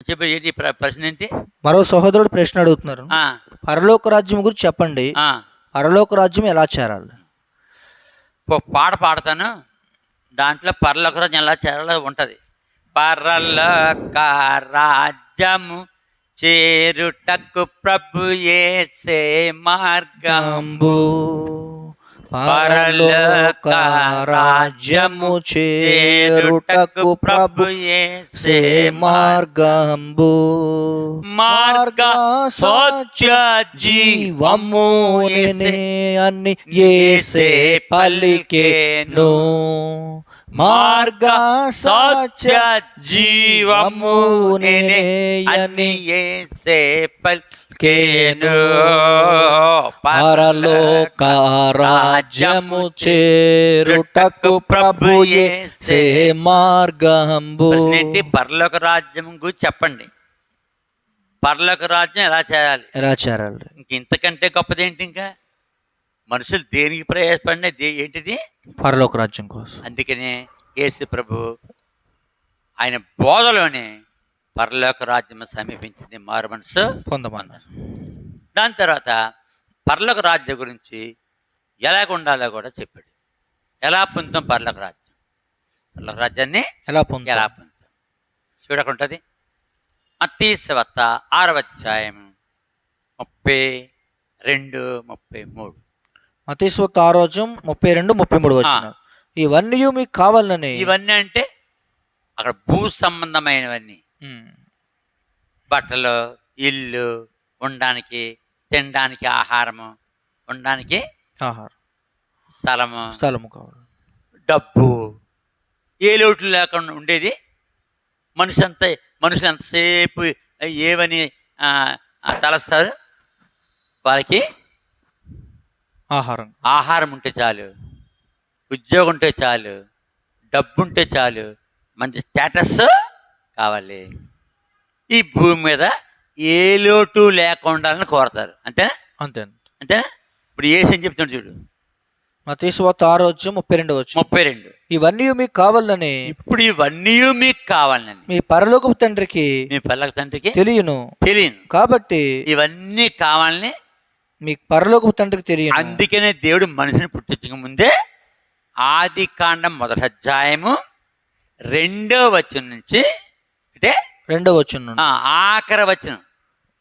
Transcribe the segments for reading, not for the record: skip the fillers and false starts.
చెప్పు, ఏంటి ప్రశ్న ఏంటి? మరో సహోదరుడు ప్రశ్న అడుగుతున్నారు. ఆ, పరలోక రాజ్యం గురించి చెప్పండి. ఆ, పరలోక రాజ్యం ఎలా చేరాలి? పాట పాడతాను, దాంట్లో పరలోక రాజ్యం ఎలా చేరాలో ఉంటుంది. పరలోక రాజ్యము చేరుటకు ప్రభు యేసే మార్గం. పరలోక రాజ్యము చేరుటకు ప్రభు యేసే మార్గంబు. మార్గ సత్య జీవము జీవమునే అని యేసే పలికెను. మార్గ సత్య జీవమునే అని యేసే పలికెను. పరలోక రాజ్యము చేరుటకు ప్రభు యేసే మార్గంబు. ఏంటి? పరలోక రాజ్యం గురించి చెప్పండి. పరలోక రాజ్యం ఎలా చేయాలి? ఎలా చేరాలి? ఇంతకంటే గొప్పది ఏంటి? ఇంకా మనుషులు దేనికి ప్రయాసపడిన ఏంటిది? పరలోక రాజ్యం కోసం. అందుకనే యేసు ప్రభు ఆయన బోధలోనే పరలోక రాజ్యం సమీపించింది, మారు మనసు పొందమన్నారు. దాని తర్వాత పరలోక రాజ్యం గురించి ఎలాగ ఉండాలో కూడా చెప్పాడు. ఎలా పొందుతాం పరలోక రాజ్యం? పరలోక రాజ్యాన్ని ఎలా పొందాలి? ఎలా పొందుతాం చూడకుంటుంది. మత్తయి సువార్త 6వ అధ్యాయం 32, 33. మత్తయి సువార్త 6వ అధ్యాయం 32, 33 వచనాలు. ఇవన్నీ మీకు కావాలని. ఇవన్నీ అంటే అక్కడ భూ సంబంధమైనవన్నీ, బట్టలు, ఇల్లు, ఉండడానికి, తినడానికి ఆహారము, ఉండడానికి ఆహారం, స్థలము కావాలి, డబ్బు, ఏ లోటు లేకుండా ఉండేది. మనుషులు ఎంతసేపు ఏవని తలస్తారు? వాళ్ళకి ఆహారం ఉంటే చాలు, ఉద్యోగం ఉంటే చాలు, డబ్బు ఉంటే చాలు, మంచి స్టేటస్ కావాలి. ఈ భూమి మీద ఏ లోటు లేకుండా కోరతారు. అంతేనా? అంతేనా? ఇప్పుడు ఏసని చెప్తాడు చూడు, మత్తయి సువార్త 6వ అధ్యాయం 32. ఇవన్నీ మీకు కావాలని. ఇప్పుడు ఇవన్నీ మీకు కావాలని మీ పరలోకపు తండ్రికి తెలియను. కాబట్టి ఇవన్నీ కావాలని మీ పరలోకపు తండ్రికి తెలియను. అందుకనే దేవుడు మనిషిని పుట్టించక ముందే ఆది కాండం 1వ అధ్యాయము 2వ వచనం నుంచి అంటే 2వ వచనం ఆఖరి వచనం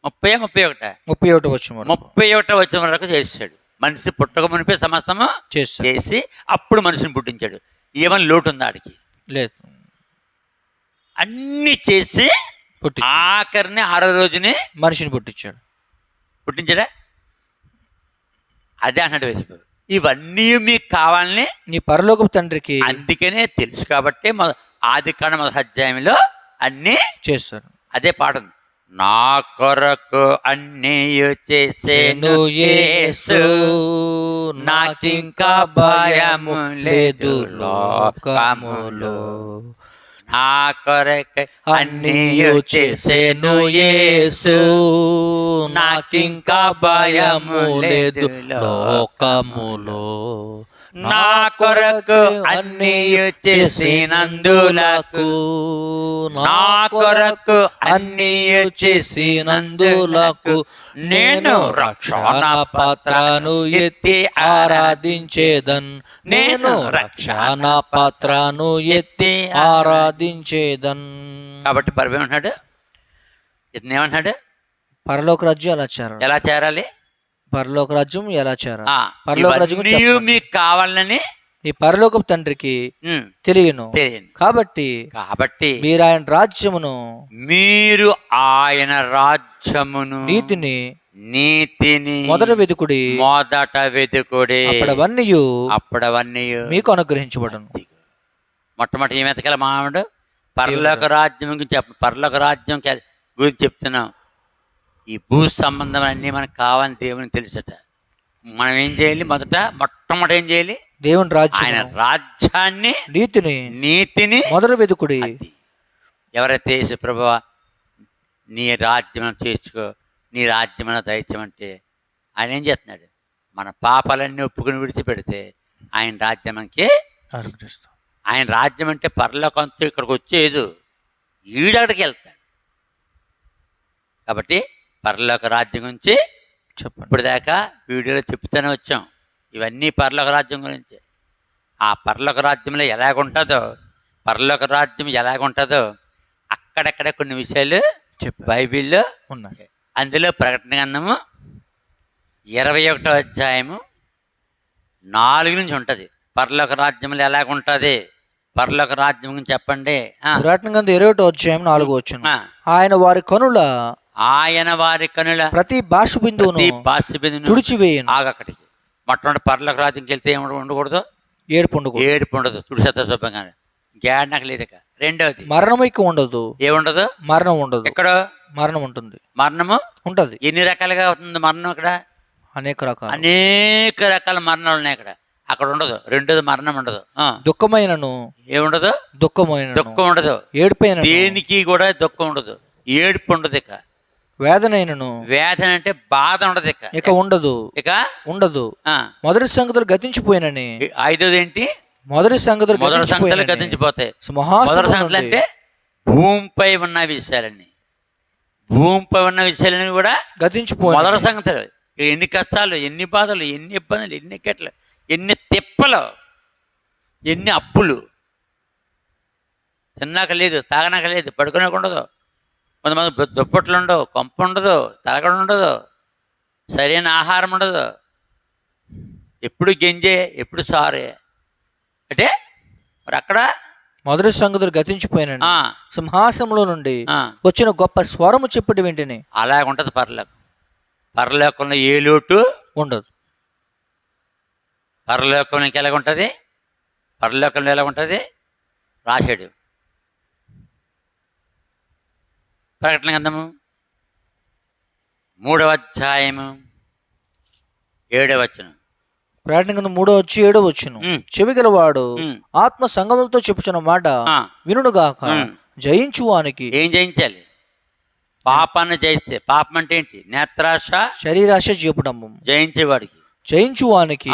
31వ వచనం వరకు చేశాడు. మనిషి పుట్టక మునిపే సమస్తము చేసి అప్పుడు మనిషిని పుట్టించాడు. ఏమని లోటు ఉంది ఆడికి? లేదు. అన్ని చేసి ఆఖరిని 6వ రోజుని మనిషిని పుట్టించాడా? అదే అన్నాడు వేసిపోయి, ఇవన్నీ మీకు కావాలని నీ పరలోకపు తండ్రికి. అందుకనే తెలుసు కాబట్టి ఆది కాండం 1వ అధ్యాయంలో అన్నీ చేస్తారు. అదే పాట ఉంది, నా కొరకు అన్నీ చేసేను యేసు, నాకింకా భయము లేదు లోకములో. నా కొరకు అన్నీ చేసేను యేసు, నాకింకా భయము లేదు లోకములో. నా కొరకు అన్నీ చేసినందులకు, నా కొరకు అన్నీ చేసినందులకు నేను రక్షణ పాత్రను ఎత్తి ఆరాధించేదన్. నేను రక్షణ పాత్రను ఎత్తి ఆరాధించేదన్. కాబట్టి పరమే ఉన్నాడు. ఏమన్నాడు? పరలోక రాజ్యం ఎలా చేరాలి? పరలోక రాజ్యం ఎలా చేరాలి? పరలోక రాజ్యం మీకు కావాలని ఈ పరలోకపు తండ్రికి తెలియను. కాబట్టి మీరు ఆయన రాజ్యమును నీతిని మొదట వెదుకుడి. అప్పుడవన్నీ మీకు అనుగ్రహించబడును. మొట్టమొదటి ఏం ఎతకాల మానవుడు? పరలోక రాజ్యం గురించి పరలోక రాజ్యం గురించి చెప్తున్నాం. ఈ భూ సంబంధం అన్నీ మనకు కావాలని దేవుని తెలుసట. మనం ఏం చేయాలి? మొట్టమొదటి ఏం చేయాలి? దేవుని రాజ్యం, ఆయన రాజ్యాన్ని, నీతిని మొదట వెదుకుడి. ఎవరైతే యేసు ప్రభువా నీ రాజ్యం చేర్చుకో, నీ రాజ్యం దయచేయమంటే ఆయన ఏం చేస్తున్నాడు? మన పాపాలన్నీ ఒప్పుకుని విడిచిపెడితే ఆయన రాజ్యానికి కాబట్టి పరలోక రాజ్యం గురించి చెప్పండి. ఇప్పుడు దాకా వీడియోలో చెప్తూనే వచ్చాం. ఇవన్నీ పరలోక రాజ్యం గురించి. ఆ పరలోక రాజ్యంలో ఎలాగుంటుందో, పరలోక రాజ్యం ఎలాగుంటుందో అక్కడక్కడ కొన్ని విషయాలు బైబిల్లో ఉన్నాయి. అందులో ప్రకటన గ్రంథము 21వ అధ్యాయము 4 నుంచి ఉంటుంది. పరలోక రాజ్యంలో ఎలాగుంటుంది, పరలోక రాజ్యం గురించి చెప్పండి. ప్రకటన గ్రంథం 21వ అధ్యాయం 4వ వచనం. ఆయన వారి కనుల ప్రతి భాష బిందువును తుడిచివేయును. ఆగక్కడికి మొట్టమొదటి పరలోక రాజ్యంకి వెళ్తే ఏమి ఉండకూడదు? ఏడుపు ఉండదు. తుడిసేత శుభ్రంగా గ్యాడ్ నాకు లేదు. రెండవది మరణం ఇక ఉండదు. ఏముండదు? మరణం ఉండదు. ఎక్కడ మరణం ఉంటుంది? మరణము ఉంటది. ఎన్ని రకాలుగా అవుతుంది మరణం? ఇక్కడ అనేక రకాల మరణాలు ఉన్నాయి. అక్కడ ఉండదు. రెండోది మరణం ఉండదు. దుఃఖమైనను ఏముండదు? దుఃఖం ఉండదు. ఏడుపైన దేనికి కూడా దుఃఖం ఉండదు. ఏడుపు ఉండదు. ఇక వేదన అంటే బాధ ఉండదు. ఇక ఉండదు. మొదటి సంగతులు గతించిపోయినని. ఐదోది ఏంటి? మొదటి సంగతులు గతించిపోతాయి. మొదటి సంగతులు అంటే భూమిపై ఉన్న విషయాలన్నీ కూడా గతించిపోయి. మొదటి సంగతులు. ఎన్ని కష్టాలు, ఎన్ని బాధలు, ఎన్ని ఇబ్బందులు, ఎన్ని కెట్లు, ఎన్ని తిప్పలు, ఎన్ని అప్పులు. తిన్నాక లేదు, తాగనాక లేదు, పడుకునే ఉండదు. కొంతమంది దుప్పట్లు ఉండవు, కొంప ఉండదు, తలగడ ఉండదు, సరైన ఆహారం ఉండదు, ఎప్పుడు గెంజే, ఎప్పుడు సారే. అంటే మరి అక్కడ మొదటి సంగతులు గతించిపోయిన సింహాసనంలో నుండి వచ్చిన గొప్ప స్వరము చెప్పటి వెంటనే అలాగుంటది పరలోకం. పరలోకంలో ఏ లోటు ఉండదు. పరలోకంలో ఇంకెలాగుంటుంది? పరలోకంలో ఎలాగుంటుంది రాశాడు. ప్రకటన గ్రంథము 3వ అధ్యాయము 7వ వచనం. ప్రకటన గ్రంథం 3వ అధ్యాయం 7వ వచనం. చెవి గలవాడు ఆత్మ సంగములతో చెప్పుచున్న మాట వినుగాక. జయించు వానికి. ఏం జయించాలి? పాపాన్ని జయిస్తే. పాపం అంటే ఏంటి? నేత్రాశ, శరీరాశ, జీవడము. జయించేవాడికి. జయించువానికి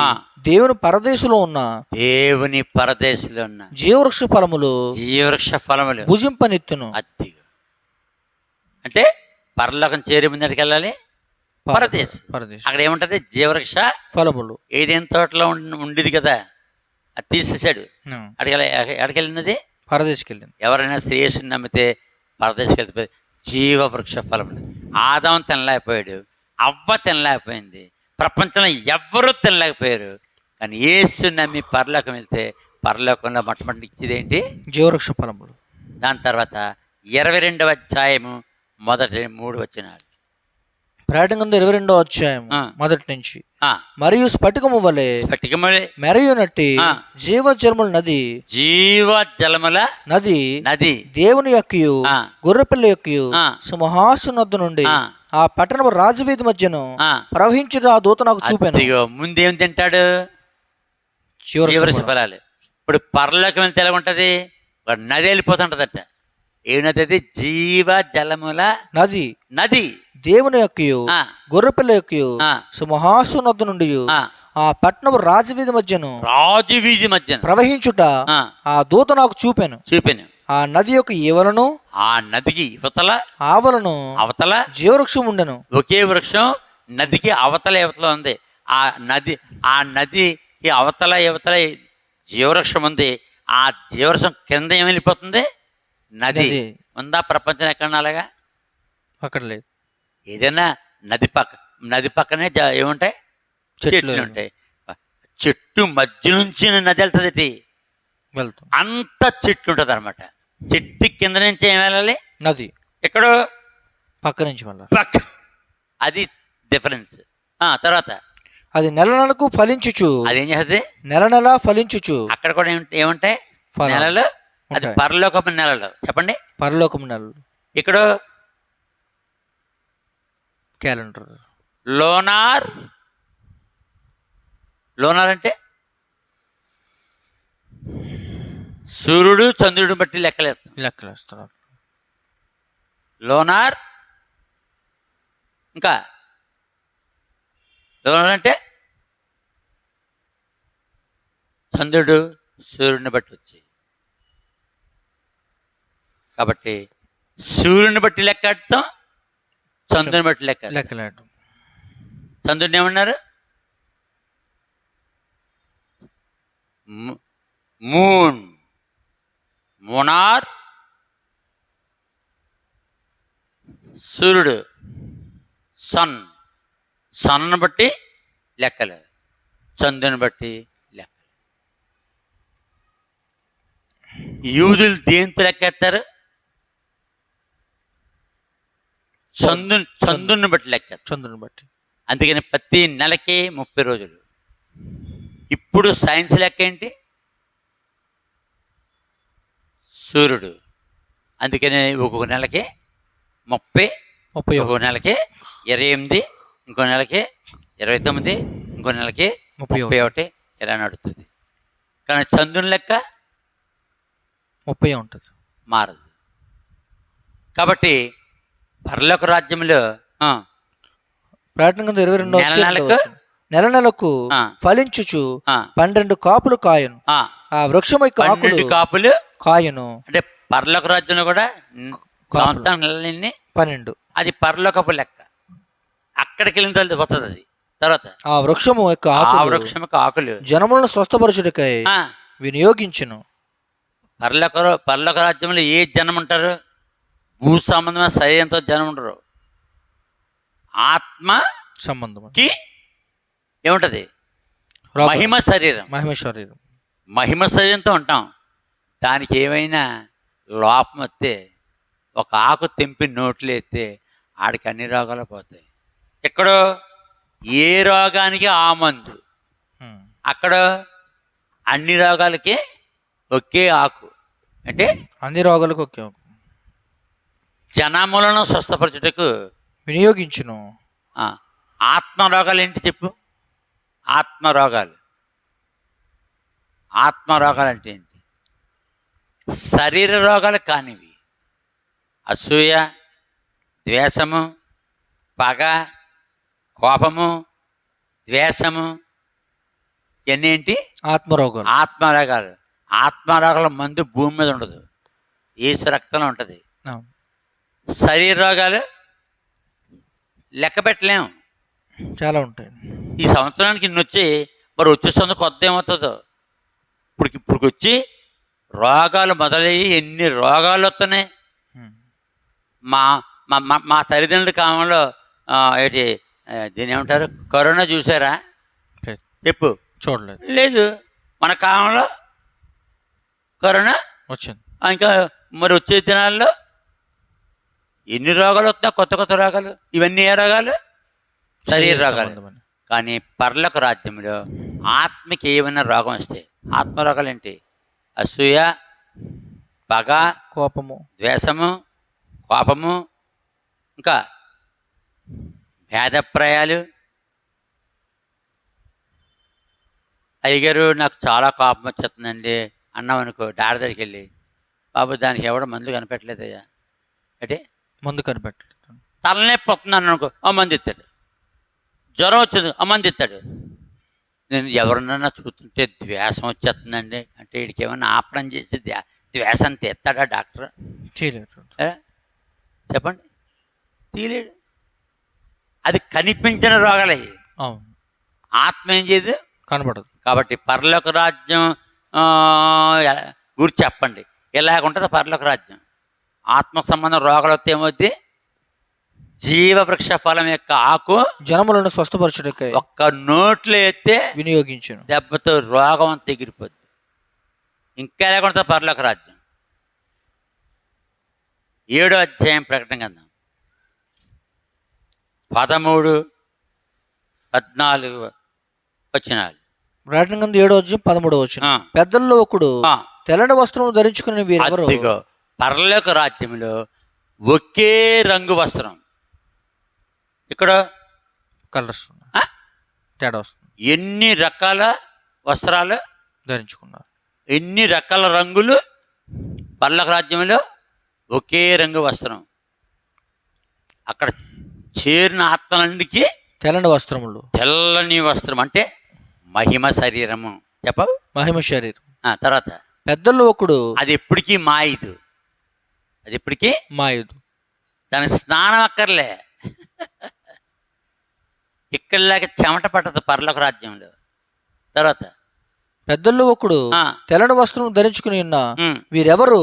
దేవుని పరదేశంలో ఉన్న జీవవృక్ష ఫలములు భుజింపనెత్తును. అది అంటే పరలోకం చేరే ముందటికి వెళ్ళాలి. పరదేశం. అక్కడ ఏముంటది? జీవవృక్ష ఫలములు. ఏదేం తోటలో ఉండేది కదా, అది తీసేసాడు. ఎక్కడికెళ్ళినది? పరదేశకెళ్ళింది. ఎవరైనా శ్రేయస్సుని నమ్మితే పరదేశకెళ్తే జీవవృక్ష ఫలములు. ఆదాం తినలేకపోయాడు, అవ్వ తినలేకపోయింది, ప్రపంచంలో ఎవ్వరూ తినలేకపోయారు. కానీ యేసు నమ్మి పరలోకం వెళ్తే పరలోకంలో మొట్టమొదటి ఇచ్చేది ఏంటి? జీవవృక్ష ఫలములు. దాని తర్వాత 22వ అధ్యాయము మొదటి 3 వచనాలు. ప్రకటన గ్రంథం 22వ అధ్యాయం మొదటి నుంచి. మరియు స్ఫటికము వలె మెరయునట్టి జీవజలముల నది దేవుని యొక్కయు గొర్రెపిల్ల యొక్కయు సింహాసనొద్ద నుండి ఆ పట్టణము రాజవీధి మధ్యను ప్రవహించిన ఆ దూత నాకు చూపాను. ముందేం తింటాడు? జీవవృక్ష ఫలాలు. ఇప్పుడు పరలోకం వెళ్తే ఎలా ఉంటది? నది వెళ్ళిపోతుంటదట. ఏ నది అది? జీవ జలముల నది దేవుని యొక్కయు గొర్రెపిల్ల యొక్కయు సింహాసనొద్ద నుండి ఆ పట్టణము రాజవీధి మధ్యను ప్రవహించుట ఆ దూత నాకు చూపాను. ఆ నది యొక్క ఈవలను, ఆ నదికి అవతల జీవవృక్షం ఉండెను. ఒకే వృక్షం నదికి అవతల ఉంది. ఆ నదికి అవతల జీవవృక్షం ఉంది. ఆ జీవవృక్షం కింద ఏమి వెళ్ళిపోతుంది? నది ఉందా? ప్రపంచం ఎక్కడ అలాగా? అక్కడ లేదు. ఏదైనా నది పక్కనే ఏముంటాయి? చెట్లు ఉంటాయి. చెట్టు మధ్య నుంచి నది వెళ్తుంది. అంత చెట్లు ఉంటుంది అనమాట. చెట్టు కింద నుంచి ఏం వెళ్ళాలి? నది. ఎక్కడో పక్క నుంచి పక్క. అది డిఫరెన్స్. తర్వాత అది నెలకు ఫలించుచు. అదేం చేస్తుంది? నెల ఫలించుచు. అక్కడ కూడా ఏముంటాయి? నెలలు. అది పరలోకపు నెలలు. చెప్పండి. పరలోకపు నెలలు. ఇక్కడ క్యాలెండర్. లోనార్ అంటే సూర్యుడు చంద్రుడిని బట్టి లెక్కలేస్తున్నారు. లోనార్. ఇంకా లోనార్ అంటే చంద్రుడు సూర్యుడిని బట్టి వచ్చి. కాబట్టి సూర్యుని బట్టి లెక్కడటం, చంద్రుని బట్టి లెక్కలేడు. చంద్రుడిని ఏమన్నారు? మూన్, మోనార్, సూర్యుడు, సన్. సన్ను బట్టి లెక్కలు, చంద్రుని బట్టి లెక్కలు. యూదులు దేంతో లెక్కేస్తారు? చంద్రుని బట్టి లెక్కేస్తారు. చంద్రుని బట్టి. అందుకని ప్రతి నెలకి 30 రోజులు. ఇప్పుడు సైన్స్ లెక్క ఏంటి? సూర్యుడు. అందుకని ఒక్కొక్క నెలకి 30, ఒక్కొక్క నెలకి 28, ఇంకో నెలకి 29, ఇంకో నెలకి 31 ఇలా నడుస్తుంది. కానీ చంద్రుని లెక్క 30 ఉంటుంది, మారదు. కాబట్టి పరలోక రాజ్యంలో ప్రకటన 22 నెల నెలకు ఫలించుచు 12 కాపులు కాయను. ఆ వృక్షం యొక్క 12 కాపులు కాయను. అంటే పరలోక రాజ్యంలో కూడా సంవత్సరం నెలలన్నీ 12. అది పరలోకపు లెక్క. అక్కడికి వెళ్ళిన తర్వాత పోతుంది అది. తర్వాత ఆ వృక్షము యొక్క ఆకులు జనములను స్వస్థపరచుటకై వినియోగించును. పరలోక రాజ్యంలో ఏ జనం ఉంటారు? భూ సంబంధమైన శరీరంతో జనం ఉండరు. ఆత్మ సంబంధంకి ఏముంటది? మహిమ శరీరం. మహిమ శరీరంతో ఉంటాం. దానికి ఏమైనా లోపం వస్తే, ఒక ఆకు తెంపి నోట్లు ఎత్తే ఆడికి అన్ని రోగాలు పోతాయి. ఎక్కడో ఏ రోగానికి ఆ మందు, అక్కడ అన్ని రోగాలకి ఒకే ఆకు. అంటే అన్ని రోగాలకు ఒకే ఆకు. జనములను స్వస్థపరచుటకు వినియోగించును. ఆత్మ రోగాలు ఏంటి చెప్పు? ఆత్మరోగాలు అంటే ఏంటి? శరీర రోగాలు కానివి. అసూయ, ద్వేషము, పగ, కోపము, ద్వేషము, ఇవన్నీ ఏంటి? ఆత్మరోగాలు. ఆత్మరోగాల మందు భూమి మీద ఉండదు, యేసు రక్తంలో ఉంటుంది. శరీర రోగాలు లెక్క పెట్టలేము, చాలా ఉంటాయి. ఈ సంవత్సరానికి ఇన్ని వచ్చి మరి వచ్చేస్తుంది కొత్త ఏమవుతుందో. ఇప్పుడు వచ్చి రోగాలు మొదలయ్యి ఎన్ని రోగాలు వస్తున్నాయి. మా మా తల్లిదండ్రుల కాలంలో ఏంటి దీని ఏమంటారు, కరోనా చూసారా? చెప్పు. చూడలేదు. లేదు. మన కాలంలో కరోనా వచ్చింది. ఇంకా మరి వచ్చే దినాల్లో ఎన్ని రోగాలు వస్తున్నాయి, కొత్త కొత్త రోగాలు. ఇవన్నీ ఏ రోగాలు? శరీర రోగాలు. కానీ పరలోక రాజ్యంలో ఆత్మకి ఏమైనా రోగం వస్తే, ఆత్మరోగాలు ఏంటి? అసూయ, పగ, కోపము, ద్వేషము, కోపము, ఇంకా భేదప్రాయాలు. అయ్యగారు నాకు చాలా కోపం వచ్చేస్తుందండి అన్నాం అనుకో, డాక్టర్ దగ్గరికి వెళ్ళి, బాబు దానికి ఎవడో మందు కనిపెట్టలేదయ్యా అంటే, మందు కనిపెట్టలేదు. తలనొప్పి వస్తున్నాను అనుకో, మందు ఇస్తాడు. జ్వరం వచ్చింది, మందు ఇస్తాడు. నేను ఎవరినన్నా చూస్తుంటే ద్వేషం వచ్చేస్తుందండి అంటే, వీడికి ఏమన్నా ఆపడం చేసి ద్వేషం తీస్తాడా డాక్టర్? చెప్పండి, తీయలేడు. అది కనిపించిన రోగాలే. ఆత్మ ఏం చేయదు, కనపడదు. కాబట్టి పరలోక రాజ్యం గురించి చెప్పండి. ఎలాగుంటుంది పరలోక రాజ్యం? ఆత్మ సంబంధం రోగాలు వస్తే ఏమవుద్ది? జీవవృక్ష ఫలం యొక్క ఆకు జనములను స్వస్థపరచుటకై ఒక్క నోట్లో ఎత్తే వినియోగించును. దెబ్బతో రోగం అంతా ఎగిరిపోద్ది. ఇంకా ఎలాగుంటుంది పరలోక రాజ్యం? 7వ అధ్యాయం ప్రకటన గ్రంథం 13, 14 వచనాలు. ప్రకటన గ్రంథం 7వ అధ్యాయం 13వ వచనం. పెద్దల్లో ఒకడు తెల్లని వస్త్రం ధరించుకుని వీరెవరు? పరలోక రాజ్యంలో ఒకే రంగు వస్త్రం. ఇక్కడ కలర్స్ తేడా వస్తుంది. ఎన్ని రకాల వస్త్రాలు ధరించుకున్నారు, ఎన్ని రకాల రంగులు. పరలోక రాజ్యంలో ఒకే రంగు వస్త్రం. అక్కడ చేరిన ఆత్మలన్నిటికీ తెల్లని వస్త్రములు. తెల్లని వస్త్రం అంటే మహిమ శరీరము. చెప్పవు? మహిమ శరీరం. తర్వాత పెద్దల్లో ఒకడు, అది ఎప్పటికీ మాయదు. అది ఎప్పటికీ మాయదు. దానికి స్నానం అక్కర్లే. ఇక్కడలాగా చెమట పట్టదు పరలోక రాజ్యంలో. తర్వాత పెద్దల్లో ఒకడు తెల్లని వస్త్రం ధరించుకుని ఉన్న వీరెవరు,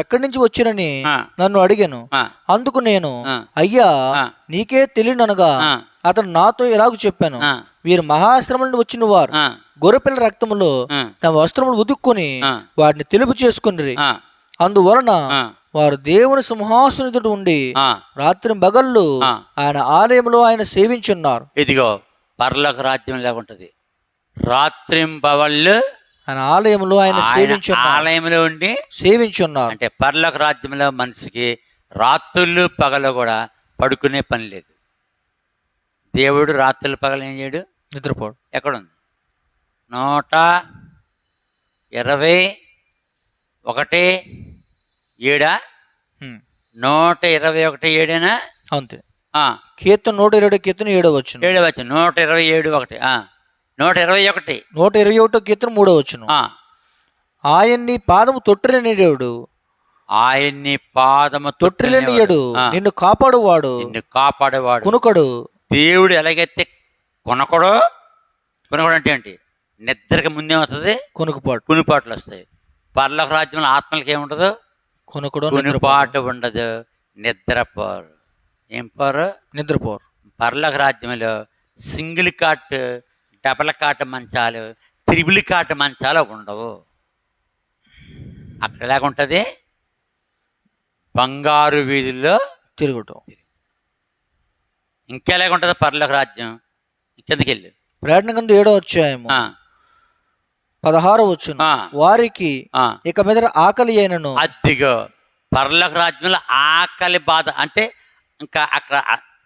ఎక్కడి నుంచి వచ్చిరని నన్ను అడిగాను. అందుకు నేను, అయ్యా నీకే తెలియననగా అతను నాతో ఇలాగ చెప్పాను, వీరు మహాశ్రమం నుండి వచ్చిన వారు గొర్రెపిల్ల రక్తములో తమ వస్త్రములు ఉతుక్కుని వాటిని తెలుపు చేసుకుని, అందువలన వారు దేవుని సింహాసనం ఎదుట ఉండి రాత్రి పగళ్ళు ఆయన ఆలయంలో ఆయన సేవించున్నారు. ఇదిగో పరలోక రాజ్యం లేకుంటది. రాత్రింబవళ్ళు ఆయన ఆలయంలో ఆయన ఆలయంలో ఉండి సేవించున్నారు. అంటే పరలోక రాజ్యంలో మనిషికి రాత్రులు పగలు కూడా పడుకునే పని లేదు. దేవుడు రాత్రులు పగలు ఏం చేయడు? నిద్రపోడు. ఎక్కడుంది? 121:7 121:7 అంతే. కీర్తన 120 కీర్తన 7వ వచనం 127:1 121 కీర్తన 3వ వచనం. ఆయన్ని పాదము తొట్టిరనియడు, ఆయన్ని పాదము తొట్టిరనియడు, నిన్ను కాపాడువాడు కునుకడు. దేవుడు ఎలాగైతే కొనకడో, కొనకడు అంటే ఏంటి? నిద్రకి ముందేమవుతుంది? కునుపాట్లు వస్తాయి. పరలోక రాజ్యంలో ఆత్మలకి ఏముండదు? కునుపాటు ఉండదు, నిద్రపోరు. ఏం పోరు? నిద్రపోరు. పరలోక రాజ్యంలో సింగిల్ కాట్, డబల్ కాట్ మంచాలు, త్రిబుల్ కాట్ మంచాలు ఉండవు. అక్కడ ఎలాగుంటుంది? బంగారు వీధుల్లో తిరుగుతాం. ఇంకెలాగుంటుంది పరలోక రాజ్యం? కిందకి వెళ్ళు. ప్రకటన గ్రంథం 7వ అధ్యాయము 16వ వచనం. వారికి ఇక మీద ఆకలి అయినను. అదిగో పరలోక రాజ్యంలో ఆకలి బాధ అంటే ఇంకా అక్కడ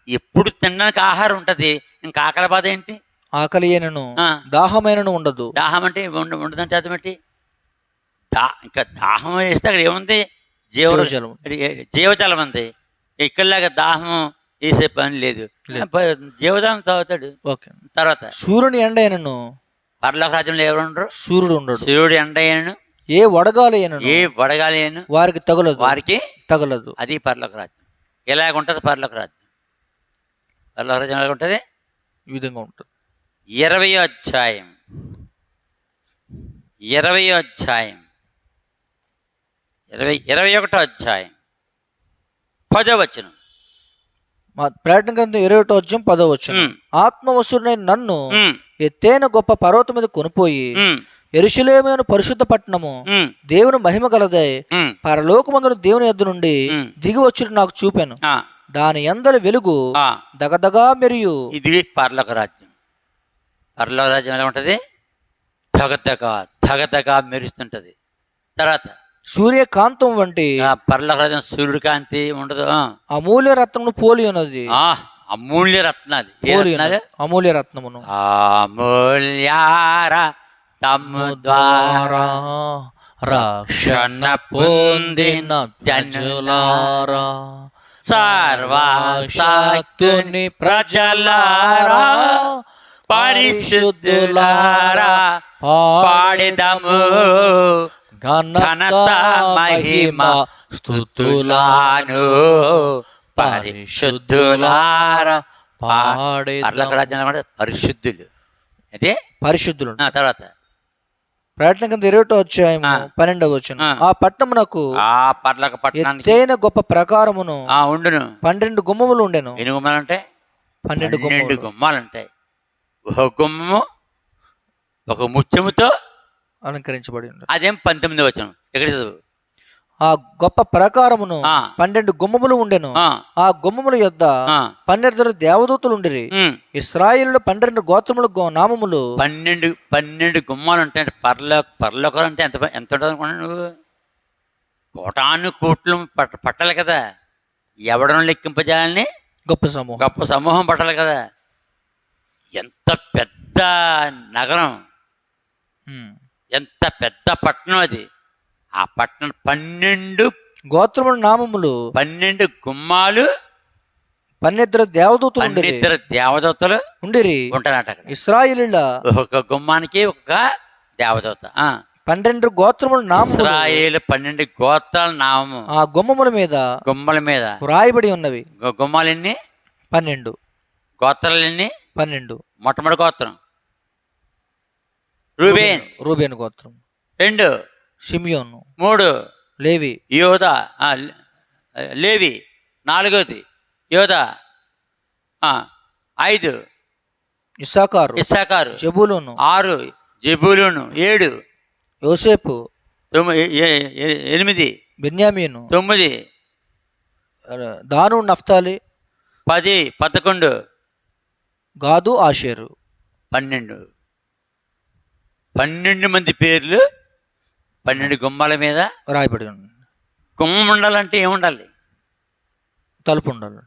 ఎప్పుడు తినడానికి ఆహారం ఉంటది, ఇంకా ఆకలి బాధ ఏంటి? ఆకలి అయినను దాహమైనను ఉండదు. దాహం అంటే ఉండదంటే అదేమిటి? ఇంకా దాహం వేస్తే అక్కడ ఏముంది? జీవజలం ఉంది. ఇక్కడలాగా దాహం వేసే పని లేదు, జీవజలం తాగుతాడు. తర్వాత సూర్యుని ఎండ అయినను. పరలోక రాజ్యంలో ఎవరు ఉండరు? సూర్యుడు ఉండడు. సూర్యుడు ఎండ అయినను, ఏ వడగాలి అయినను వారికి తగలదు. అది పరలోక రాజ్యం. ఎలాగుంటది పరలోక రాజ్యం? పరలోక రాజ్యం ఎలాగుంటది? ఈ విధంగా ఉంటుంది. 20వ అధ్యాయం 21వ అధ్యాయం 10వ వచనం. ప్రకటన గ్రంథం 21వ అధ్యాయం 10వ వచనం. ఆత్మవశుడైన నన్ను ఎత్తైన గొప్ప పర్వతం మీద కొనిపోయి యెరూషలేము అను పరిశుద్ధ పట్టణము దేవుని మహిమ గలదై పరలోకమందున దేవుని యొద్ద నుండి దిగి వచ్చి నాకు చూపాను. దాని అందరి వెలుగు దగదగా మెరియు. ఇది పరలోక రాజ్యం. పరలోక రాజ్యం ఎలా ఉంటది? దగదగా మెరుస్తుంటది. తర్వాత సూర్యకాంతం వంటి పరలోక రాజ్యం సూర్యుడి కాంతి ఉండదు. అమూల్య రత్నమును పోలి ఉన్నది. అమూల్య రత్నాది. అమూల్య రత్నమును తమ్ము ద్వారా రక్షణ పొందిన జనులారా, సర్వశక్తుని ప్రజలారా, పరిశుద్ధులారా, పాడెదము ఘనత మహిమ స్తుతులను, పరిశుద్ధులారా పరలోక రాజ్యంలో పరిశుద్ధులు అంటే పరిశుద్ధులు. తర్వాత ప్రకటన గ్రంథం 21వ అధ్యాయం 12వ వచనం. ఆ పట్టణమునకు పరలోక పట్టణానికి ఎత్తైన గొప్ప ప్రకారమును ఉండును. 12 గుమ్మములు ఉండెను. ఎన్ని గుమ్మాలు ఉంటాయి? 12 గుమ్మాలు ఉంటాయి. ఒక గుమ్మము ఒక ముత్యముతో అలంకరించబడి ఉంది. అదేం 19వ వచనం. ఎక్కడ చదువు. ఆ గొప్ప ప్రకారమును 12 గుమ్మములు ఉండెను. ఆ గుమ్మముల యొద్ద 12 దేవదూతలు ఉండిరి. ఇశ్రాయేలులో 12 గోత్రముల నామములు. 12 గుమ్మాలు ఉంటాయి. పరలోకం అంటే ఎంత ఉంటుంది అనుకున్నాను నువ్వు? కోటాను కోట్లు పట్టాలి కదా. ఎవడను లెక్కింపజేయాలని గొప్ప సమూహం పట్టాలి కదా. ఎంత పెద్ద నగరం, ఎంత పెద్ద పట్టణం అది. ఆ పట్టణం 12 గోత్రముల నామములు, 12 గుమ్మాలు, 12 దేవదూతలు, 12 దేవదూతలు ఉండిరి ఉంటారట. ఇశ్రాయేలీయుల ఒక గుమ్మానికి ఒక దేవదూత. 12 గోత్రముల నామములు, ఇశ్రాయేలు 12 గోత్రాల నామము ఆ గుమ్మముల మీద వ్రాయబడి వ్రాయబడి ఉన్నవి. గుమ్మాలు ఎన్ని? 12. గోత్రాలు ఎన్ని? 12. మొట్టమొదటి గోత్రం రూబేన్ గోత్రం. 2 షిమియోను. 3 లేవి. యోదా లేవి. 4 యోదా. 5 ఇస్సాకారు. జెబూలూను. 6 జెబూలూను. 7 యోసేపు. 8 బెన్యామీను. 9 దాను నఫ్తాలి. 10 11 గాదు ఆషేరు. 12 మంది పేర్లు 12 గుమ్మాల మీద రాయబడి ఉంది. గుమ్మం ఉండాలంటే ఏముండాలి? తలుపు ఉండాలి.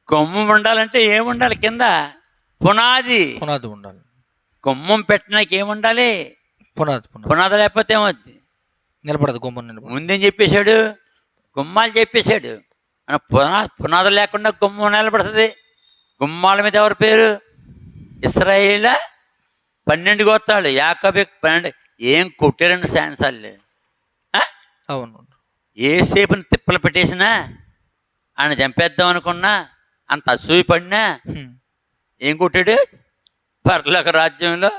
గుమ్మం ఉండాలంటే ఏముండాలి? కింద పునాది ఉండాలి. గుమ్మం పెట్టడానికి ఏముండాలి? పునాది లేకపోతే ఏమవుద్ది? నిలబడదు గుమ్మం. ముందేం చెప్పేశాడు? గుమ్మాలు చెప్పేశాడు. పునాది లేకుండా గుమ్మం నిలబడుతుంది. గుమ్మాల మీద ఎవరి పేరు? ఇశ్రాయేలు 12 గోత్రాలు. యాకోబు 12. ఏం కొట్టారండి శాన్సార్లు? అవును. ఏసేపుని తిప్పలు పెట్టేసినా, ఆయన చంపేద్దాం అనుకున్నా, అంత అసూయ పడినా ఏం కొట్టాడు? పరలోక రాజ్యంలో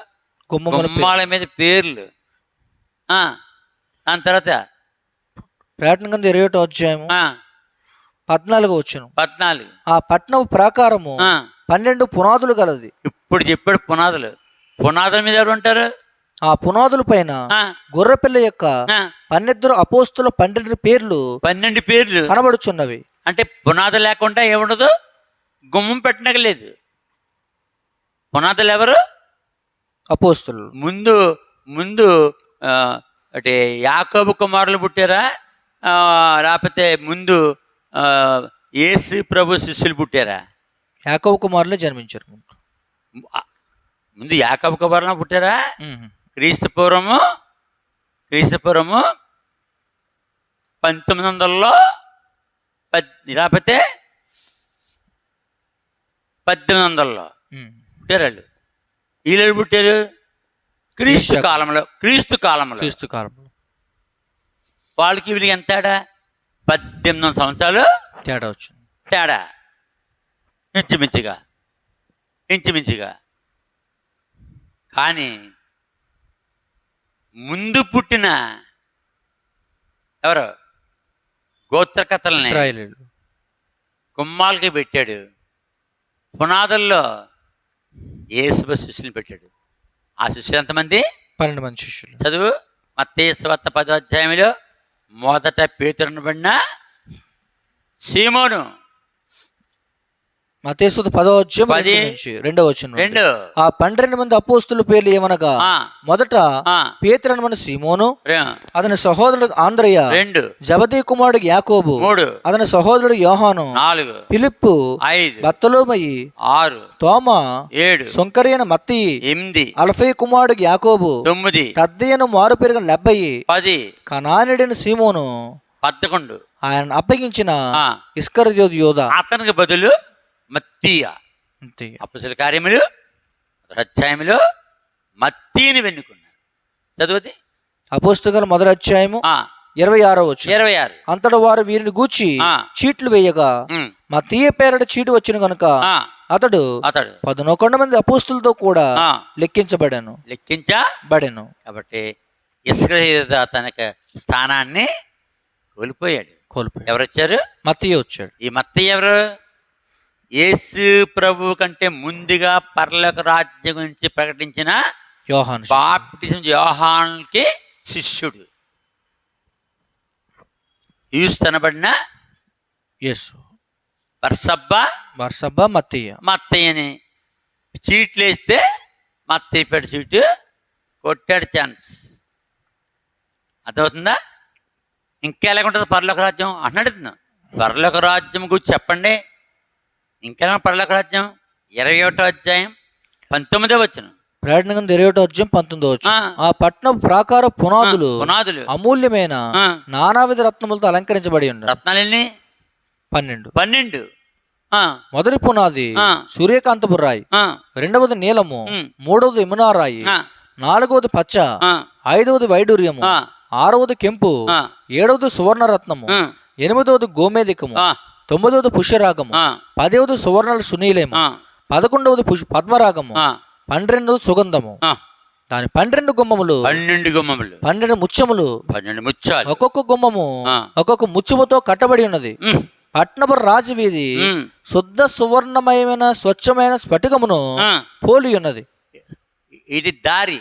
గుమ్మాల మీద పేర్లు. దాని తర్వాత ప్రకటన గ్రంథం 21వ అధ్యాయము 14వ వచనం. 14 ఆ పట్టణం ప్రాకారము 12 పునాదులు గలది. ఇప్పుడు చెప్పాడు పునాదులు. పునాదుల మీద ఎవరు ఉంటారు? ఆ పునాదుల పైన గొర్రెపిల్ల యొక్క 12 అపోస్తుల 12 పేర్లు 12 పేర్లు కనబడుచున్నవి. అంటే పునాది లేకుండా ఏముండదు? గుమ్మం పెట్టనగలేదు. పునాదులు ఎవరు? అపోస్తులు. ముందు అంటే యాకోబు కుమారులు పుట్టారా, లేకపోతే ముందు యేసు ప్రభు శిష్యులు పుట్టారా? యాకోబు కుమారులే జన్మించారు. ముందు యాకోబు కుమారులు పుట్టారా? క్రీస్తు పూర్వము 1900లో లేకపోతే 1800లో పుట్టారు వాళ్ళు. వీళ్ళు పుట్టారు క్రీస్తు కాలంలో. వాళ్ళకి వీళ్ళకి ఎంత తేడా? 18 సంవత్సరాలు తేడా వచ్చింది. తేడా ఇంచుమించుగా. కానీ ముందు పుట్టిన ఎవరు? గోత్రకథల్ని గుమ్మాలకి పెట్టాడు. పునాదుల్లో యేసు శిష్యుని పెట్టాడు. ఆ శిష్యులు ఎంతమంది? 12 మంది శిష్యులు. చదువు. మత్తయి సువార్త 10వ అధ్యాయంలో మొదట పేతురు అనబడిన సీమోను. మత్తయి సువార్త 10వ అధ్యాయం 2వ వచనం. 2 ఆ 12 మంది అపోస్తుల పేర్లు ఏమనగా, మొదట పేతురు అనబడిన సీమోను, అతని సహోదరుడు ఆంద్రయ, 2 జబదీ కుమారుడు యాకోబు, 3 అతని సహోదరుడు యోహాను, 4 ఫిలిప్పు, 5 బర్తలోమయి, 6 తోమా, 7 సొంకరైన మత్తయి, 8 అల్ఫై కుమారుడు యాకోబు, 9 తద్దయ్యను మారు పెరిగిన లెబ్బయి, 10 కనానీయుడైన సీమోను, 11 ఆయన అప్పగించిన ఇస్కరియోతు యోధా, అతనికి బదులు మత్తీయ. అపోస్తలుల కార్యములు అధ్యాయములో మత్తీని వెన్నుకున్నారు. చదువుది. అపోస్తలుల మొదటి అధ్యాయము 26వ వచనం. 26 అంతటా వారు వీరిని గూర్చి చీట్లు వేయగా మత్తీయ పేరట చీటు వచ్చిన కనుక అతడు 11 మంది అపోస్తులతో కూడా లెక్కించబడెను. కాబట్టి ఇశ్రాయేలు తనకి స్థానాన్ని కోల్పోయాడు. ఎవరు వచ్చారు? మత్తీయ వచ్చాడు. ఈ మత్తయి ఎవరు? యేసు ప్రభు కంటే ముందుగా పరలోక రాజ్యం గురించి ప్రకటించిన యోహాను, బాప్టిజం యోహానుకి శిష్యుడు. యూస్తనబడిన యేసు. బర్సబ్బా మత్తయ్యని చీట్లు వేస్తే మత్తయ్య పెట్టి చీటు కొట్టాడు. ఛాన్స్ అర్థమవుతుందా? ఇంకా ఎలాగుంటుంది పరలోక రాజ్యం అంటున్నాడు. పరలోక రాజ్యం గురించి చెప్పండి. ఇంకా పరలోక రాజ్యం 21వ అధ్యాయం 19వ వచనం. ప్రకటన గ్రంథం 21వ అధ్యాయం 19వ వచనం. ఆ పట్టణ ప్రాకార పునాదులు అమూల్యమైన నానావిధ రత్నములతో అలంకరించబడి ఉన్నాయి. రత్నాలన్నీ 12. మొదటి పునాది సూర్యకాంతపు రాయి, రెండవది నీలము, మూడవది యమునా రాయి, నాలుగవది పచ్చ, ఐదవది వైడూర్యము, ఆరవది కెంపు, ఏడవది సువర్ణ రత్నము, ఎనిమిదవది గోమేధికము, 9వది పుష్యరాగము, 10వది సువర్ణాల సునీలేము, 11వది పద్మరాగము, 12వది సుగంధము. దాని 12 గుమ్మములు, 12 ముత్యములు, 12 ముత్యాలు, ఒక్కొక్క గుమ్మము ఒక్కొక్క ముత్యముతో కట్టబడి ఉన్నది. పట్నపు రాజవీధి శుద్ధ సువర్ణమయమైన స్వచ్ఛమైన స్ఫటికమును పోలి ఉన్నది. ఇది దారి.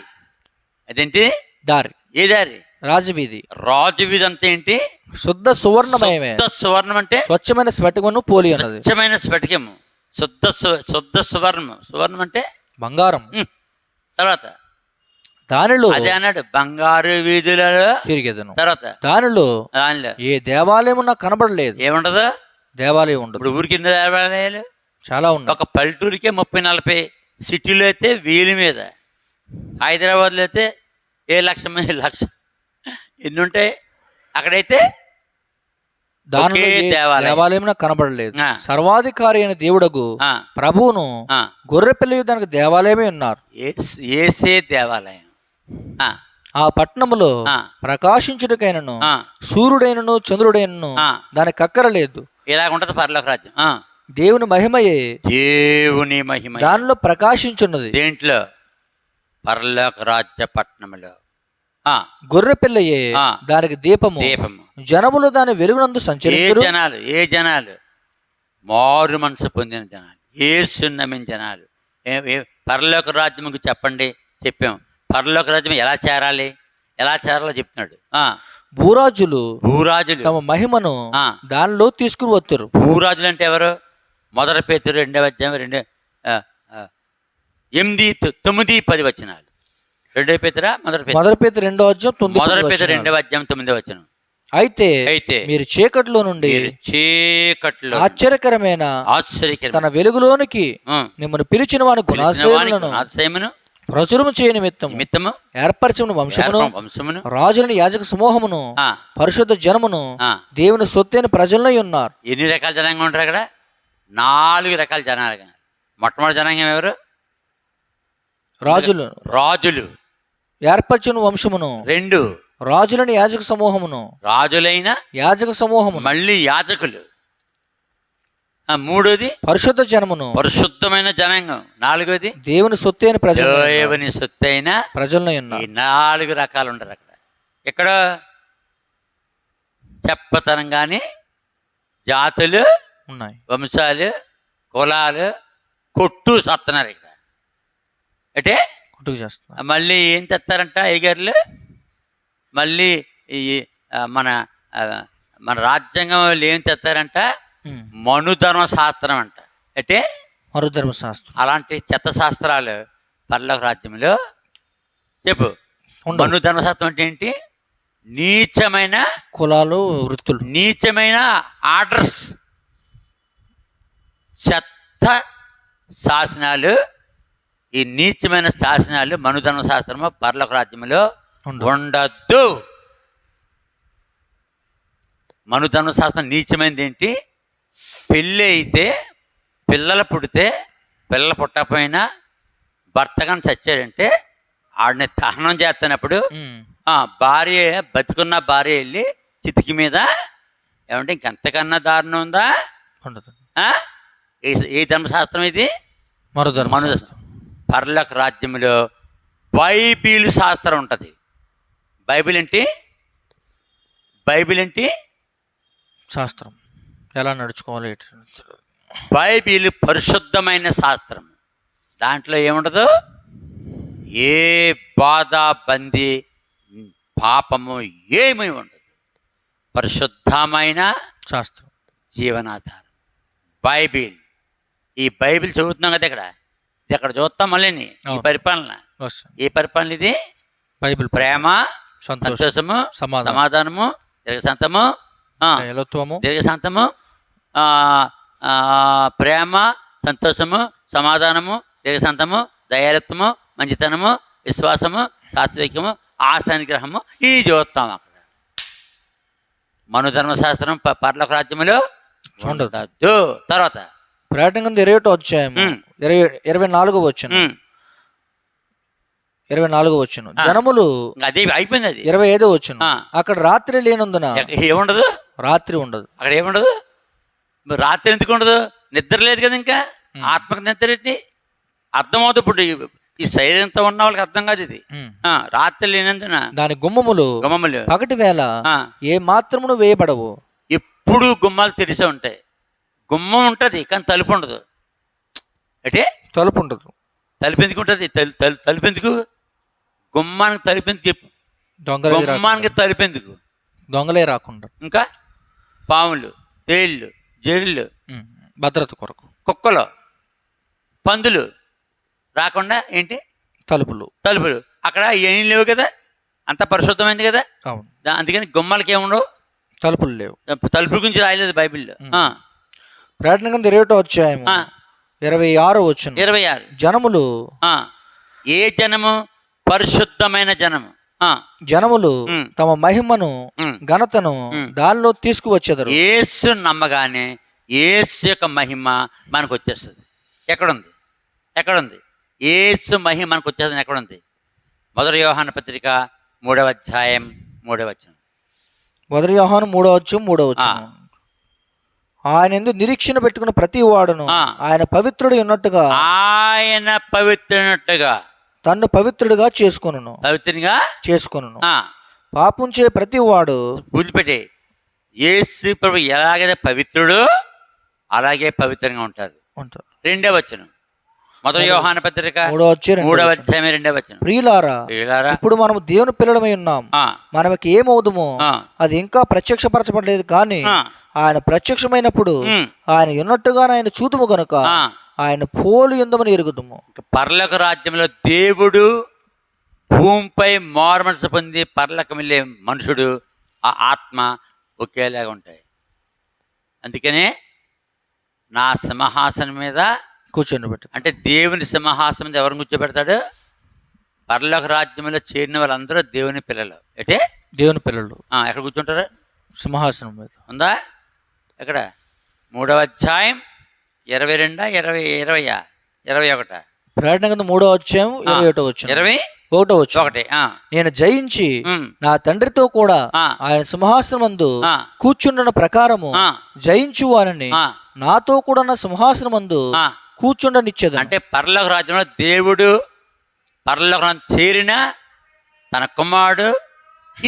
అదేంటి దారి? ఏ దారి? రాజవీధి. రాజవీధి అంతే ఏంటి? శుద్ధ సువర్ణమయమే. సువర్ణం అంటే స్వచ్ఛమైన స్ఫటికమును పోలి ఉన్నది. స్వచ్ఛమైన స్ఫటికము, శుద్ధ సువర్ణం. సువర్ణం అంటే బంగారం. తర్వాత దానిలో అదే అన్నాడు, బంగారు వీధులలో తిరిగేదను. తర్వాత దానిలో ఏ దేవాలయం నాకు కనబడలేదు. ఏముండదు? దేవాలయం ఉండదు. ఇప్పుడు ఊరికి ఎన్ని దేవాలయాలు? చాలా ఉన్నాయి. ఒక పల్లెటూరికే 30-40, సిటీలో అయితే 1000 మీద, హైదరాబాద్లో అయితే 1,00,000 ఎన్ని ఉంటాయి. అక్కడైతే దానిలో దేవాలయం నాకు కనబడలేదు. సర్వాధికారి అయిన దేవుడగు ప్రభువును గొర్రెపిల్ల దానికి దేవాలయమే ఉన్నారు. ఏసే దేవాలయం. ఆ పట్టణములో ప్రకాశించుటకైనను సూర్యుడైనను చంద్రుడైనను దానికి అక్కరలేదు. ఇలాగుంటది పరలోక రాజ్యం. దేవుని మహిమయే, దేవుని మహిమ దానిలో ప్రకాశించున్నది. దేంట్లో? పరలోక రాజ్య పట్టణములో. గొర్రె పిల్లయే దానికి దీపము. జనములు దాని వెలుగునందు సంచరించురు. ఏ జనాలు? మారు మనసు పొందిన జనాలు, యేసును నమ్మిన జనాలు. పరలోక రాజ్యముకు చెప్పండి, చెప్పాం. పరలోక రాజ్యం ఎలా చేరాలో చెప్తున్నాడు. భూరాజులు తమ మహిమను దానిలో తీసుకుని వస్తారు. భూరాజులు అంటే ఎవరు? 1 పేతురు 2వ అధ్యాయం 8, 9, 10 వచనాలు. 2 పేతురు 1 పేతురు 2వ అధ్యాయం 9వ వచనం. అయితే మీరు చీకట్లో నుండి ఆశ్చర్యకరమైన తన వెలుగులోనికి మిమ్మల్ని పిలిచిన వాని గుణాశయములను ప్రచురము చేయ నిమిత్తము ఏర్పరచమును వంశమును రాజులను యాజక సమూహమును పరిశుద్ధ జనమును దేవుని సొత్తైన ప్రజలై ఉన్నారు. ఎన్ని రకాల జనాంగం ఉంటారు అక్కడ? 4 రకాల జనాలు. మొట్టమొదటి జనాంగం ఎవరు? రాజులు ఏర్పరచును వంశమును. 2 రాజులని యాజక సమూహమును. రాజులైన యాజక సమూహము, మళ్ళీ యాజకులు. 3వది పరిశుద్ధ జనమును, పరిశుద్ధమైన జనాంగం. 4వది దేవుని సొత్తైన ప్రజలు, దేవుని సొత్తైన ప్రజలై ఉన్నారు. ఈ 4 రకాలు ఉంటారు అక్కడ. ఇక్కడ చెప్పతనంగానే జాతులు ఉన్నాయి, వంశాలు, కులాలు కొట్టు సత్తున్నారు ఇక్కడ. అంటే కొట్టుకు చేస్తున్నారు. మళ్ళీ ఏం తెస్తారంట అయ్యగారులు? మళ్ళీ ఈ మన రాజ్యాంగం ఏం తెస్తారంట? మనుధర్మశాస్త్రం అంట. అంటే మనుధర్మశాస్త్రం. అలాంటి చెత్త శాస్త్రాలు పరలోక రాజ్యంలో చెప్పు. మనుధర్మశాస్త్రం అంటే ఏంటి? నీచమైన కులాలు, వృత్తులు, నీచమైన ఆర్డర్స్, చెత్త శాసనాలు. ఈ నీచమైన శాసనాలు మనుధర్మశాస్త్రము పరలోక రాజ్యంలో ఉండద్దు. మనుధర్మశాస్త్రం నీచమైనది ఏంటి? పెళ్ళి అయితే, పిల్లలు పుట్టకపోయినా భర్త కానీ చచ్చాడంటే ఆడిని దహనం చేస్తున్నప్పుడు భార్య, బతుకున్న భార్య వెళ్ళి చితికి మీద, ఏమంటే ఇంకెంతకన్నా దారుణం ఉందా? ఏ ధర్మశాస్త్రం ఇది? మనుధర్మశాస్త్రం. పరలోక రాజ్యంలో బైబిల్ శాస్త్రం ఉంటుంది. బైబిల్ ఏంటి? శాస్త్రం. ఎలా నడుచుకోవాలి? బైబిల్ పరిశుద్ధమైన శాస్త్రం. దాంట్లో ఏముండదు? ఏ బాధ, బందీ, పాపము ఏమీ ఉండదు. పరిశుద్ధమైన శాస్త్రం, జీవనాధారం బైబిల్. ఈ బైబిల్ చదువుతున్నాం కదా ఇక్కడ చూస్తాం. మళ్ళీ ఈ పరిపాలన, ఈ పరిపాలన ఇది బైబిల్. ప్రేమ, సంతోషము, సమాధానము, దీర్ఘశాంతము, ప్రేమ, సంతోషము, సమాధానము, దీర్ఘశాంతము, దయాళత్వము, మంచితనము, విశ్వాసము, సాత్వికము, ఆశానిగ్రహము. ఈ చూస్తాం అక్కడ. మనుధర్మశాస్త్రం పరలోక రాజ్యములో ఉండదు. తర్వాత ప్రకటన 21వ అధ్యాయం 24వ వచనం. 24వ వచనం. జనములు, అది అయిపోయింది. అది 25వ వచనం. అక్కడ రాత్రి లేనందున ఏముండదు, రాత్రి ఉండదు. అక్కడ ఏముండదు. రాత్రి ఎందుకు ఉండదు? నిద్ర లేదు కదా, ఇంకా ఆత్మకు నిద్ర ఏంటి? అర్థమవుతుంది. ఇప్పుడు ఈ శరీరంతో ఉన్న వాళ్ళకి అర్థం కాదు ఇది. రాత్రి లేనందున దాని గుమ్మములు పగటి వేళ ఏ మాత్రమును వేయబడవు. ఎప్పుడు గుమ్మాలు తెరిసే ఉంటాయి. గుమ్మం ఉంటుంది కానీ తలుపు ఉండదు. అంటే తలుపు ఉండదు. తలుపు ఎందుకు ఉంటుంది? తలుపు ఎందుకు? గుమ్మానికి తలుపు ఎందుకు చెప్పు? గుమ్మానికి తలుపు ఎందుకు? దొంగలే రాకుండా. ఇంకా పాములు, తేళ్ళు, జైళ్ళు, భద్రత కొరకు. కుక్కలు, పందులు రాకుండా ఏంటి? తలుపులు. అక్కడ ఏం లేవు కదా, అంత పరిశుద్ధమైంది కదా. అందుకని గుమ్మాలకి ఏముండవు, తలుపులు లేవు. తలుపుల గురించి రాయలేదు బైబిల్లో. ప్రకటన గ్రంథం 20వ అధ్యాయం 26వ వచనం. 26. జనములు. ఏ జనము? పరిశుద్ధమైన జనము. జనములు తమ మహిమను ఘనతను దానిలో తీసుకువచ్చేదారు. యేసు నమ్మగానే యేసు యొక్క మహిమ మనకు వచ్చేస్తుంది. ఎక్కడుంది? యేసు మహిమ మనకు వచ్చేస్తుంది ఎక్కడుంది? 1 యోహాను పత్రిక 3వ అధ్యాయం 3వ వచనం. 1 యోహాను 3వ అధ్యాయం 3వ వచనం. ఆయన ఎందుకు నిరీక్షణ పెట్టుకున్న ప్రతి వాడును ఆయన పవిత్రుడు ఉన్నట్టుగా తన్ను పవిత్రుడిగా చేసుకొనును. పాపం చే ప్రతి వాడు వదిలిపెట్టే. యేసు ప్రభు ఎలాగైతే పవిత్రుడు అలాగే పవిత్రంగా ఉంటారు. 2వ వచనం 1 యోహాను పత్రిక 3వ అధ్యాయం 2వ వచనం. ప్రియులారా, ఇప్పుడు మనము దేవుని పిల్లలమై ఉన్నాం. మనకి ఏమవుదుమో అది ఇంకా ప్రత్యక్షపరచబడలేదు, కానీ ఆయన ప్రత్యక్షమైనప్పుడు ఆయన ఉన్నట్టుగా ఆయన చూతుము గనుక ఆయన పోలు ఎందమని ఎరుగుదుము. పరలోక రాజ్యంలో దేవుడు భూమిపై మారుమనసు పొంది పరలోకం వెళ్ళే మనుషుడు, ఆ ఆత్మ ఒకేలాగా ఉంటాయి. అందుకనే నా సింహాసనం మీద కూర్చొని అంటే దేవుని సింహాసనం మీద ఎవరిని కూర్చోబెడతాడు? పరలోక రాజ్యంలో చేరిన వాళ్ళందరూ దేవుని పిల్లలు. అంటే దేవుని పిల్లలు ఎక్కడ కూర్చుంటారు? సింహాసనం మీద. ఉందా? ఎక్కడ? 3వ అధ్యాయం 22, 21. ప్రకటన గ్రంథం 3వ అధ్యాయం 21వ వచనం. 21వ వచనం. నేను జయించి నా తండ్రితో కూడా ఆయన సింహాసనమందు కూర్చుండున్న ప్రకారము జయించు వారిని నాతో కూడా నా సింహాసనమందు కూర్చుండనిచ్చేది. అంటే పరలోక రాజ్యంలో దేవుడు పరలోకం చేరిన తన కుమారుడు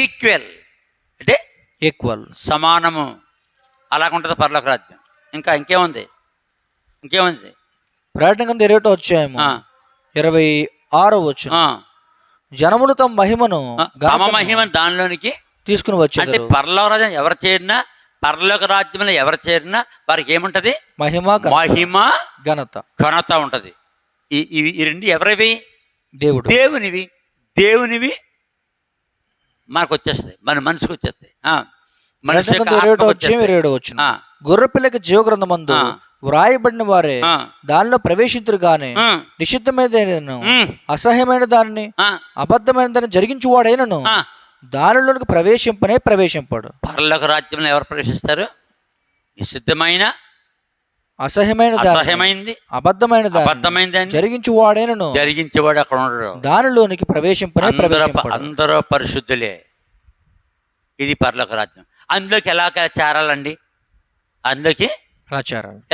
ఈక్వల్, అంటే సమానము. అలాగుంటుంది పరలోక రాజ్యం. ఇంకేముంది? ప్రకటన గ్రంథం 21వ అధ్యాయం 26వ వచనం. జనములు తమ మహిమను దానిలోనికి తీసుకుని వచ్చారు. అంటే పరలోక రాజ్యం ఎవరు చేరినా, పరలోక రాజ్యంలో ఎవరు చేరినా వారికి ఏముంటది? మహిమ ఘనత ఉంటది. ఈ రెండు ఎవరివి? దేవునివి మనకు వచ్చేస్తాయి, మన మనసుకు వచ్చేస్తాయి. గొర్రెపిల్లకి జీవగ్రంథమందు వ్రాయబడిన వారే దానిలో ప్రవేశించరు గాని నిషిద్ధమైన అసహ్యమైన దానిని అబద్ధమైన దాన్ని జరిగించు వాడైనను దానిలోనికి ప్రవేశింపడు. పరలోక రాజ్యంలో ఎవరు ప్రవేశిస్తారు? నిషిద్ధమైన అసహ్యమైనది అబద్ధమైన జరిగించేవాడు అక్కడ ఉండడు. దానిలోనికి ప్రవేశింపడు. అందరూ పరిశుద్ధులే. ఇది పరలోక రాజ్యం. అందులోకి ఎలా చేరాలండి? అందులోకి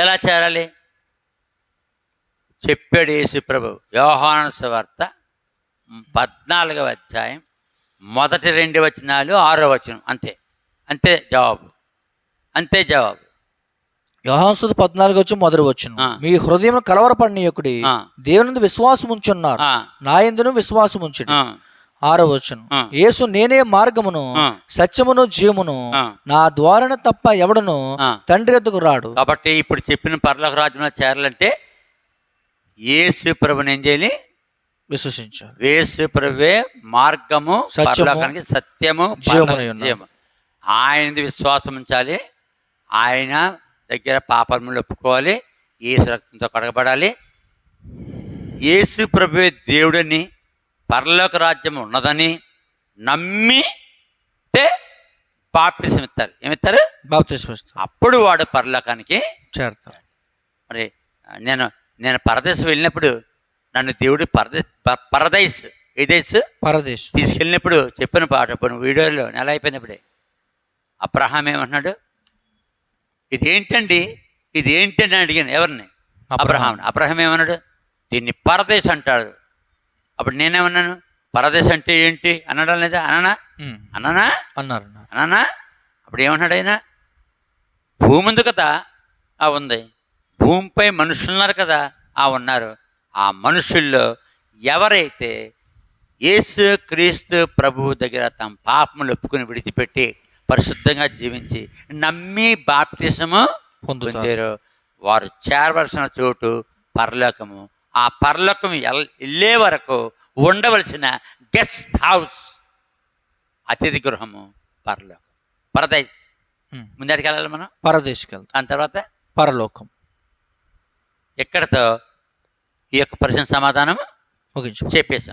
ఎలా చేరాలి చెప్పాడు యేసు ప్రభు. యోహాను సువార్త 14వ అధ్యాయం 1, 2 వచనాలు 6వ వచనం. అంతే జవాబు. యోహాను సువార్త 14వ అధ్యాయం 1వ వచనం. మీ హృదయం కలవరపడనీయకుడి, దేవుని విశ్వాసం ఉంచున్నారు, నా యందును విశ్వాసం ఉంచుడి. 6వ వచనం. యేసు నేనే మార్గమును సత్యమును జీవమును, నా ద్వారానే తప్ప ఎవడును తండ్రి వద్దకు రాడు. కాబట్టి ఇప్పుడు చెప్పిన పరలోక రాజ్యంలో చేరాలంటే యేసు ప్రభుని ఏం చేయాలి? విశ్వసించాలి. యేసు ప్రభువే మార్గము, పరలోకానికి సత్యము, జీవము. ఆయన విశ్వాసం ఉంచాలి. ఆయన దగ్గర పాపములు ఒప్పుకోవాలి. యేసు రక్తంతో కడగబడాలి. యేసు ప్రభువే దేవుడని, పరలోక రాజ్యం ఉన్నదని నమ్మితే బాప్తిసం ఇస్తారు. ఏమిస్తారు? బాప్తిసం ఇస్తారు. అప్పుడు వాడు పరలోకానికి చేరుతాడు. మరి నేను పరదేశం వెళ్ళినప్పుడు నన్ను దేవుడు పరదేశ్ తీసుకెళ్ళినప్పుడు చెప్పిన పాట వీడియోలో నెల అయిపోయినప్పుడే అబ్రహాం ఏమంటున్నాడు? ఇదేంటండి ఇది ఏంటి అని అడిగాను. ఎవరిని? అబ్రహాం. అబ్రహాం ఏమన్నాడు? దీన్ని పరదేశ్ అంటాడు. అప్పుడు నేనేమన్నాను? పరదేశ్ అంటే ఏంటి అనడం లేదా? అన్నానా? అప్పుడు ఏమన్నాడు ఆయన? భూమి ఉంది కదా, ఉంది. భూమిపై మనుషులున్నారు కదా, ఉన్నారు. ఆ మనుషుల్లో ఎవరైతే యేసు క్రీస్తు ప్రభువు దగ్గర తమ పాపములు ఒప్పుకుని విడిచిపెట్టి పరిశుద్ధంగా జీవించి నమ్మి బాప్తిసము పొందారో వారు చేరవలసిన చోటు పరలోకము. ఆ పరలోకం వెళ్ళే వరకు ఉండవలసిన గెస్ట్ హౌస్, అతిథి గృహము పరలోకం, పరదేశ్. ముందడికి వెళ్ళాలి మనం, పరదేశ్కి వెళ్తాం. దాని తర్వాత పరలోకం. ఎక్కడితో ఈ యొక్క ప్రశ్న సమాధానం చెప్పేశాం.